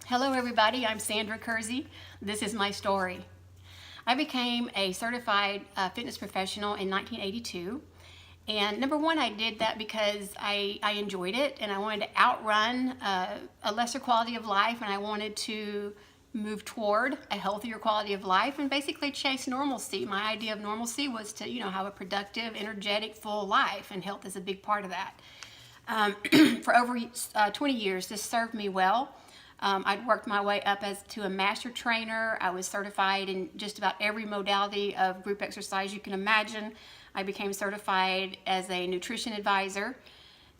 Hello everybody, I'm Sandra Kersey. This is my story. I became a certified fitness professional in 1982. And number one, I did that because I enjoyed it and I wanted to outrun a lesser quality of life, and I wanted to move toward a healthier quality of life and basically chase normalcy. My idea of normalcy was to, have a productive, energetic, full life, and health is a big part of that. For over 20 years, this served me well. I'd worked my way up to a master trainer. I was certified in just about every modality of group exercise you can imagine. I became certified as a nutrition advisor.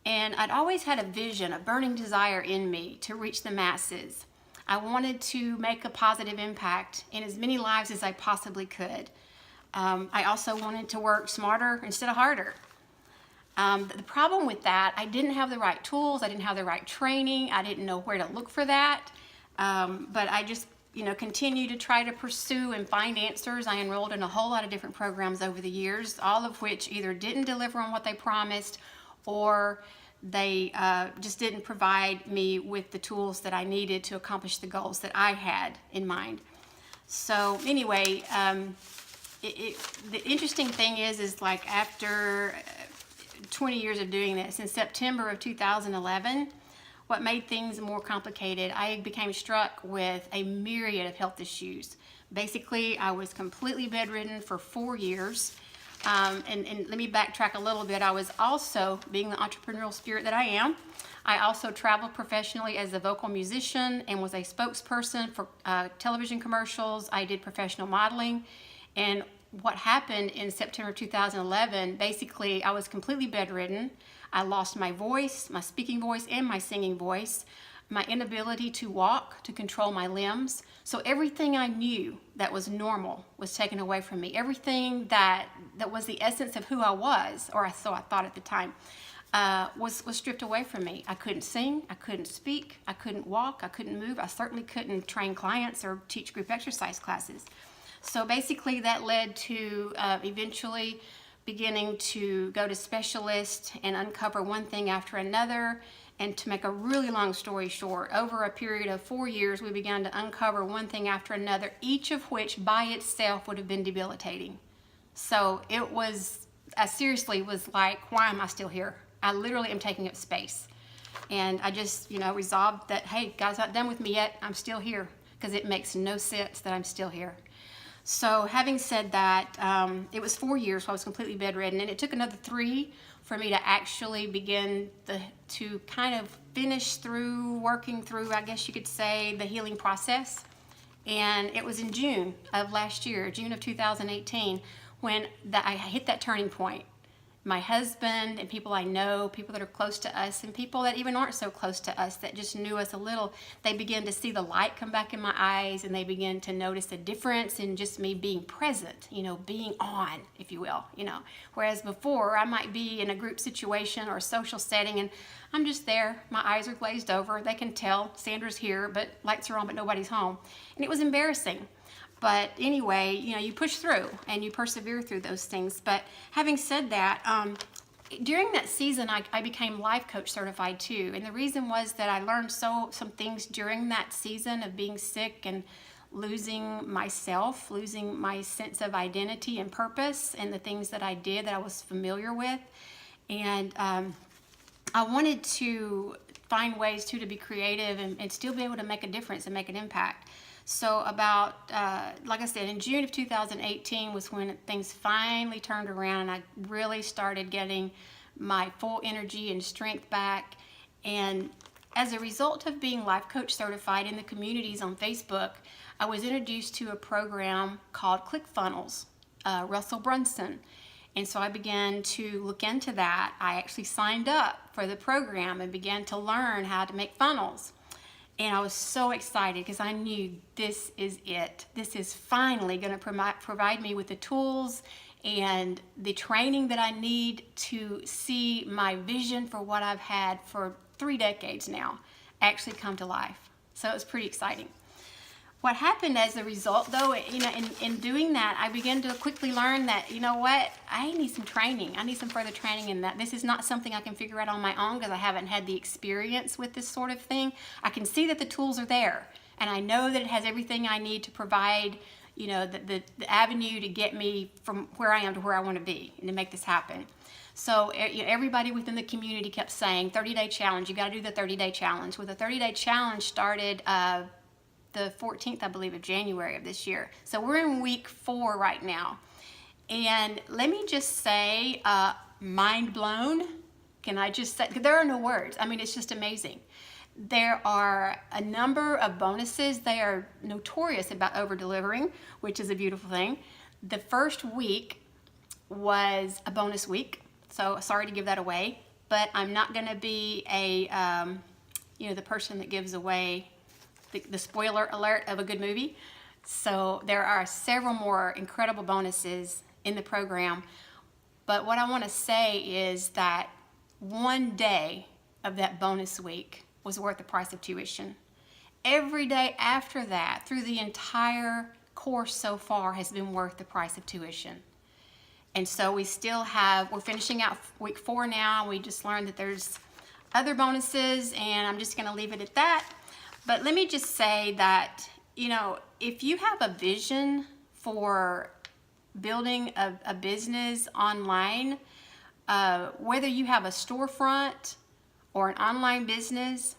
And I'd always had a vision, a burning desire in me to reach the masses. I wanted to make a positive impact in as many lives as I possibly could. I also wanted to work smarter instead of harder. The problem with that, I didn't have the right tools, I didn't have the right training, I didn't know where to look for that. But I just, continue to try to pursue and find answers. I enrolled in a whole lot of different programs over the years, all of which either didn't deliver on what they promised, or they just didn't provide me with the tools that I needed to accomplish the goals that I had in mind. So anyway, the interesting thing is like after 20 years of doing this, in September of 2011, what made things more complicated, I became struck with a myriad of health issues. Basically, I was completely bedridden for 4 years. And let me backtrack a little bit. I was also, being the entrepreneurial spirit that I am, I also traveled professionally as a vocal musician and was a spokesperson for television commercials. I did professional modeling. And what happened in September 2011, basically I was completely bedridden. I lost my voice, my speaking voice and my singing voice, my inability to walk, to control my limbs. So everything I knew that was normal was taken away from me. Everything that was the essence of who I was, or so I thought at the time, was stripped away from me. I couldn't sing, I couldn't speak, I couldn't walk, I couldn't move. I certainly couldn't train clients or teach group exercise classes. So basically that led to eventually beginning to go to specialists and uncover one thing after another. And to make a really long story short, over a period of 4 years, we began to uncover one thing after another, each of which by itself would have been debilitating. So it was, I seriously was like, why am I still here? I literally am taking up space. And I just, resolved that, hey, God's not done with me yet. I'm still here, because it makes no sense that I'm still here. So having said that, it was 4 years, so I was completely bedridden, and it took another 3 for me to actually begin to kind of finish working through, I guess you could say, the healing process. And it was in June of last year, June of 2018, when I hit that turning point. My husband and people I know, people that are close to us, and people that even aren't so close to us, that just knew us a little, they began to see the light come back in my eyes, and they began to notice a difference in just me being present, being on, if you will, Whereas before, I might be in a group situation or a social setting, and I'm just there, my eyes are glazed over, they can tell Sandra's here, but lights are on, but nobody's home. And it was embarrassing. But anyway, you push through and you persevere through those things. But having said that, during that season, I became life coach certified too. And the reason was that I learned some things during that season of being sick and losing myself, losing my sense of identity and purpose and the things that I did that I was familiar with. And I wanted to find ways to be creative and still be able to make a difference and make an impact. So about, like I said, in June of 2018 was when things finally turned around, and I really started getting my full energy and strength back. And as a result of being life coach certified in the communities on Facebook, I was introduced to a program called ClickFunnels, Russell Brunson. And so I began to look into that. I actually signed up for the program and began to learn how to make funnels. And I was so excited because I knew this is it. This is finally going to provide me with the tools and the training that I need to see my vision for what I've had for 3 decades now actually come to life. So it was pretty exciting. What happened as a result, though, in doing that, I began to quickly learn that, you know what, I need some training. I need some further training in that. This is not something I can figure out on my own because I haven't had the experience with this sort of thing. I can see that the tools are there, and I know that it has everything I need to provide, the avenue to get me from where I am to where I want to be and to make this happen. So everybody within the community kept saying, 30-day challenge, you got to do the 30-day challenge. Well, the 30-day challenge started the 14th, I believe, of January of this year. So we're in week 4 right now. And let me just say, mind blown. Can I just say, there are no words. I mean, it's just amazing. There are a number of bonuses. They are notorious about over-delivering, which is a beautiful thing. The first week was a bonus week. So sorry to give that away, but I'm not going to be the person that gives away the spoiler alert of a good movie. So there are several more incredible bonuses in the program. But what I want to say is that one day of that bonus week was worth the price of tuition. Every day after that, through the entire course so far, has been worth the price of tuition. And so we're finishing out week 4 now. We just learned that there's other bonuses, and I'm just going to leave it at that. But let me just say that, if you have a vision for building a business online, whether you have a storefront or an online business,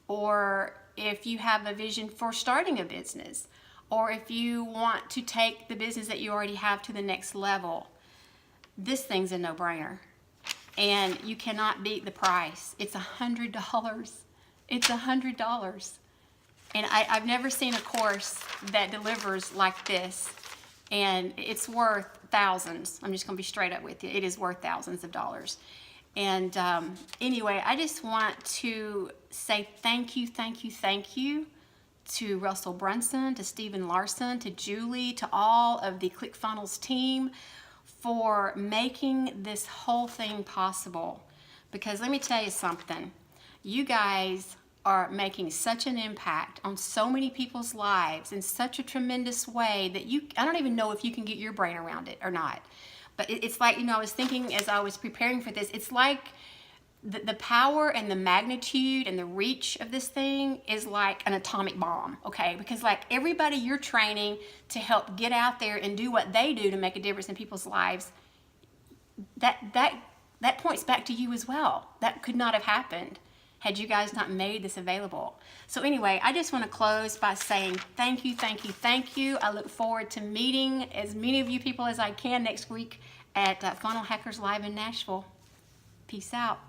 or if you have a vision for starting a business, or if you want to take the business that you already have to the next level, this thing's a no-brainer. And you cannot beat the price. It's $100. It's $100. And I've never seen a course that delivers like this. And it's worth thousands. I'm just going to be straight up with you. It is worth thousands of dollars. And anyway, I just want to say thank you to Russell Brunson, to Stephen Larson, to Julie, to all of the ClickFunnels team for making this whole thing possible. Because let me tell you something. You guys are making such an impact on so many people's lives in such a tremendous way that I don't even know if you can get your brain around it or not. But it's like, I was thinking as I was preparing for this, it's like the power and the magnitude and the reach of this thing is like an atomic bomb, okay? Because like everybody you're training to help get out there and do what they do to make a difference in people's lives, that points back to you as well. That could not have happened had you guys not made this available. So anyway, I just want to close by saying thank you. I look forward to meeting as many of you people as I can next week at Funnel Hackers Live in Nashville. Peace out.